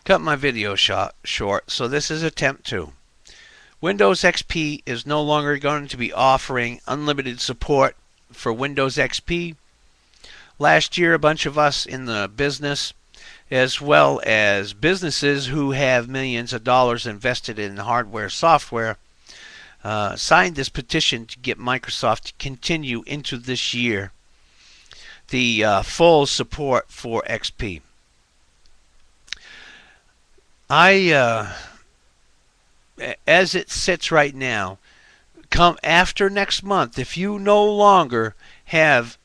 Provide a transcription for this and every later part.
cut my video short, so this is attempt 2. Windows XP is no longer going to be offering unlimited support for Windows XP. Last year, a bunch of us in the business, as well as businesses who have millions of dollars invested in hardware, software, signed this petition to get Microsoft to continue into this year the full support for XP. As it sits right now, come after next month, if you no longer have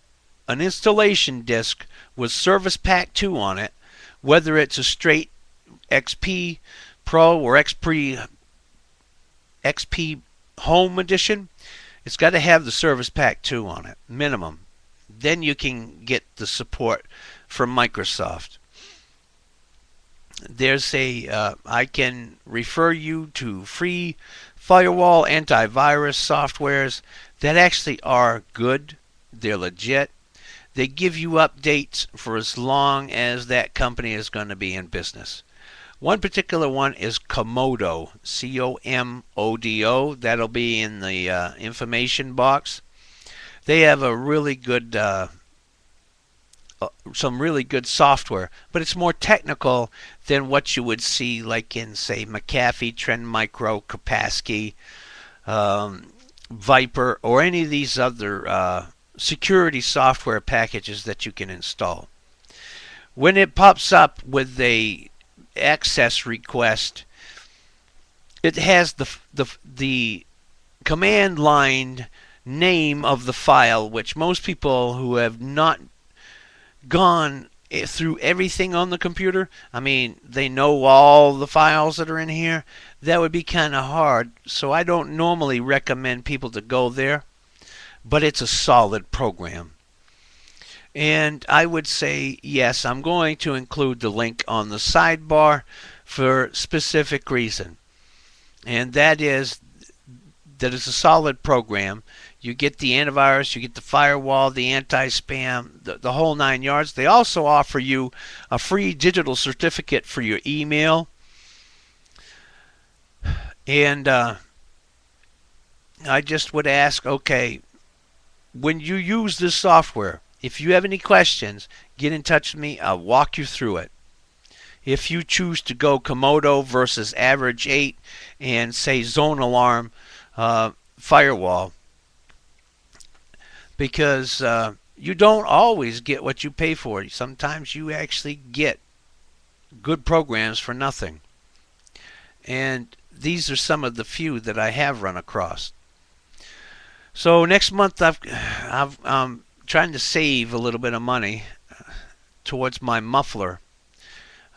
an installation disk with Service Pack 2 on it, whether it's a straight XP Pro or XP Home Edition, it's got to have the Service Pack 2 on it, minimum. Then you can get the support from Microsoft. There's I can refer you to free firewall antivirus softwares that actually are good. They're legit. They give you updates for as long as that company is going to be in business. One particular one is Comodo, C-O-M-O-D-O. That'll be in the information box. They have a really good, some really good software, but it's more technical than what you would see like in, say, McAfee, Trend Micro, Kaspersky, Viper, or any of these other security software packages that you can install. When it pops up with a access request, it has the command line name of the file, which most people who have not gone through everything on the computer, I mean, they know all the files that are in here, that would be kind of hard, so I don't normally recommend people to go there, but it's a solid program. And I would say, yes, I'm going to include the link on the sidebar for a specific reason. And that is that it's a solid program. You get the antivirus, you get the firewall, the anti-spam, the whole 9 yards. They also offer you a free digital certificate for your email. And I just would ask, okay, when you use this software, if you have any questions, get in touch with me. I'll walk you through it. If you choose to go Comodo versus Average 8 and say Zone Alarm firewall, because you don't always get what you pay for. Sometimes you actually get good programs for nothing. And these are some of the few that I have run across. So next month I'm trying to save a little bit of money towards my muffler.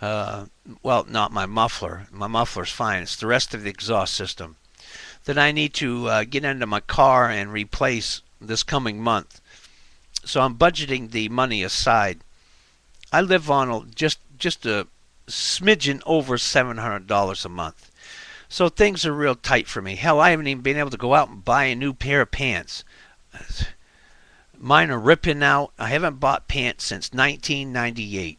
Well, not my muffler. My muffler's fine. It's the rest of the exhaust system that I need to get into my car and replace this coming month. So I'm budgeting the money aside. I live on just a smidgen over $700 a month. So things are real tight for me. Hell, I haven't even been able to go out and buy a new pair of pants. Mine are ripping out. I haven't bought pants since 1998.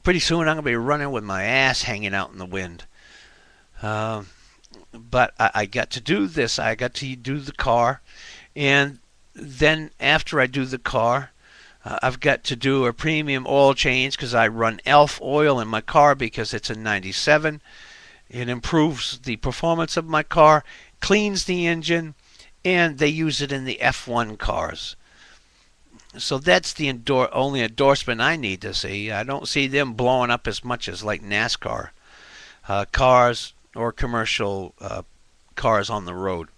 Pretty soon I'm going to be running with my ass hanging out in the wind. But I got to do this. I got to do the car. And then after I do the car, I've got to do a premium oil change because I run ELF oil in my car because it's a 97. It improves the performance of my car, cleans the engine, and they use it in the F1 cars. So that's the only endorsement I need to see. I don't see them blowing up as much as like NASCAR cars or commercial cars on the road.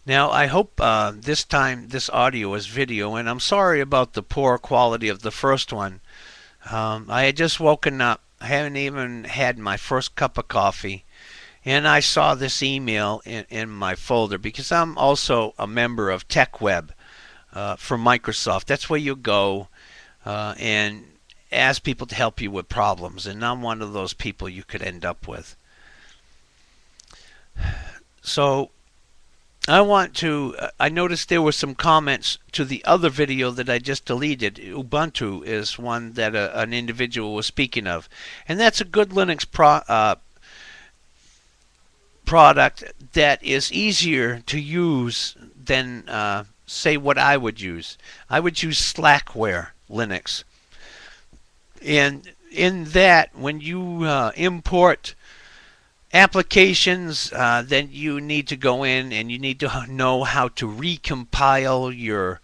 Now, I hope this time this audio is video, and I'm sorry about the poor quality of the first one. I had just woken up. I haven't even had my first cup of coffee, and I saw this email in my folder because I'm also a member of TechWeb from Microsoft. That's where you go and ask people to help you with problems, and I'm one of those people you could end up with. So I noticed there were some comments to the other video that I just deleted. Ubuntu is one that an individual was speaking of. And that's a good Linux product that is easier to use than, say, what I would use. I would use Slackware Linux. And in that, when you import applications, then you need to go in and you need to know how to recompile your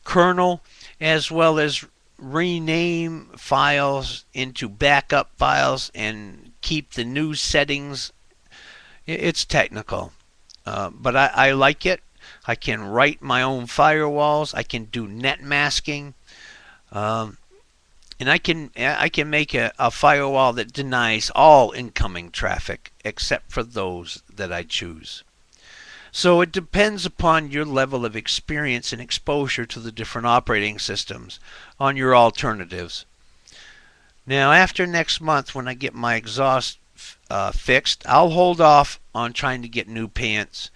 kernel, as well as rename files into backup files and keep the new settings. It's technical, but I like it. I can write my own firewalls. I can do net masking. And I can make a firewall that denies all incoming traffic except for those that I choose. So it depends upon your level of experience and exposure to the different operating systems on your alternatives. Now, after next month, when I get my exhaust fixed, I'll hold off on trying to get new pants.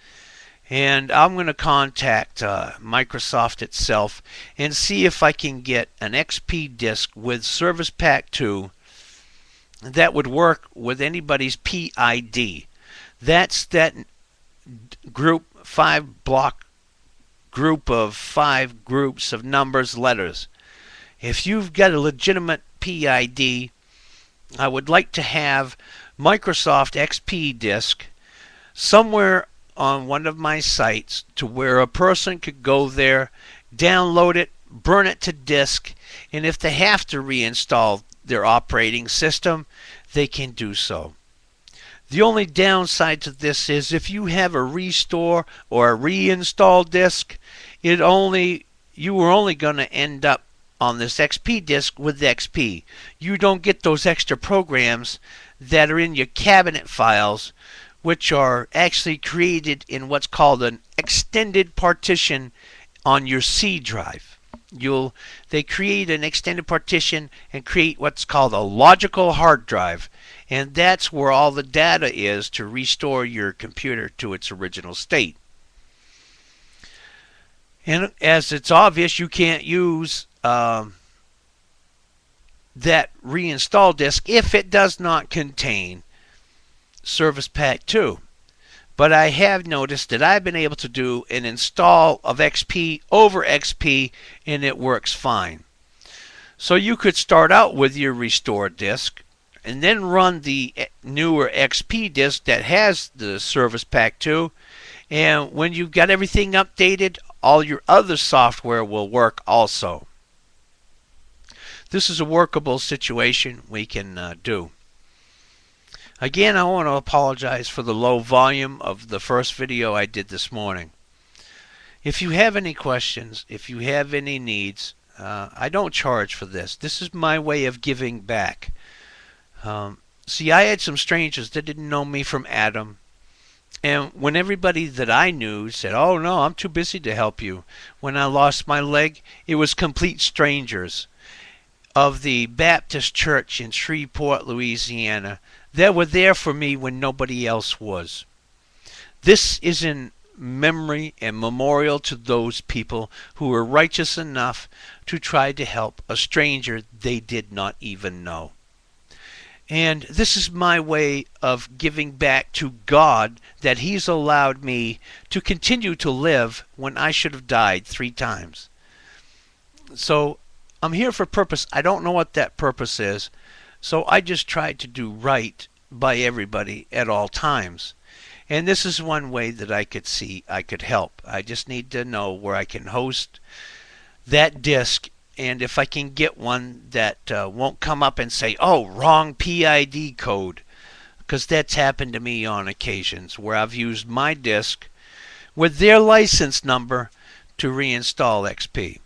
And I'm going to contact Microsoft itself and see if I can get an XP disk with Service Pack 2 that would work with anybody's P.I.D. That's that group, 5-block group of 5 groups of numbers, letters. If you've got a legitimate P.I.D., I would like to have Microsoft XP disk somewhere on one of my sites to where a person could go there, download it, burn it to disk, and if they have to reinstall their operating system, they can do so. The only downside to this is if you have a restore or a reinstall disk, you were only going to end up on this XP disk with XP. You don't get those extra programs that are in your cabinet files, which are actually created in what's called an extended partition on your C drive. They create an extended partition and create what's called a logical hard drive, and that's where all the data is to restore your computer to its original state. And as it's obvious, you can't use that reinstall disk if it does not contain Service Pack 2. But I have noticed that I've been able to do an install of XP over XP and it works fine. So you could start out with your restore disk and then run the newer XP disk that has the Service Pack 2, and when you've got everything updated, all your other software will work also. This is a workable situation we can do. Again, I want to apologize for the low volume of the first video I did this morning. If you have any questions, if you have any needs, I don't charge for this. This is my way of giving back. See, I had some strangers that didn't know me from Adam. And when everybody that I knew said, "Oh no, I'm too busy to help you," when I lost my leg, it was complete strangers of the Baptist Church in Shreveport, Louisiana, that were there for me when nobody else was. This is in memory and memorial to those people who were righteous enough to try to help a stranger they did not even know. And this is my way of giving back to God that He's allowed me to continue to live when I should have died 3 times. So I'm here for purpose. I don't know what that purpose is. So I just try to do right by everybody at all times. And this is one way that I could see I could help. I just need to know where I can host that disk, and if I can get one that won't come up and say, "Oh, wrong PID code," because that's happened to me on occasions where I've used my disk with their license number to reinstall XP.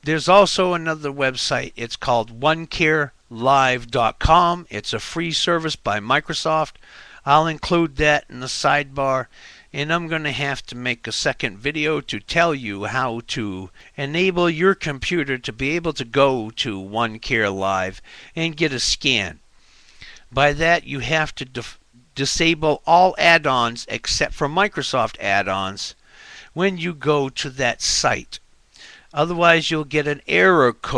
There's also another website. It's called OneCareLive.com. It's a free service by Microsoft. I'll include that in the sidebar, and I'm going to have to make a second video to tell you how to enable your computer to be able to go to OneCare Live and get a scan. By that, you have to disable all add-ons except for Microsoft add-ons when you go to that site. Otherwise, you'll get an error code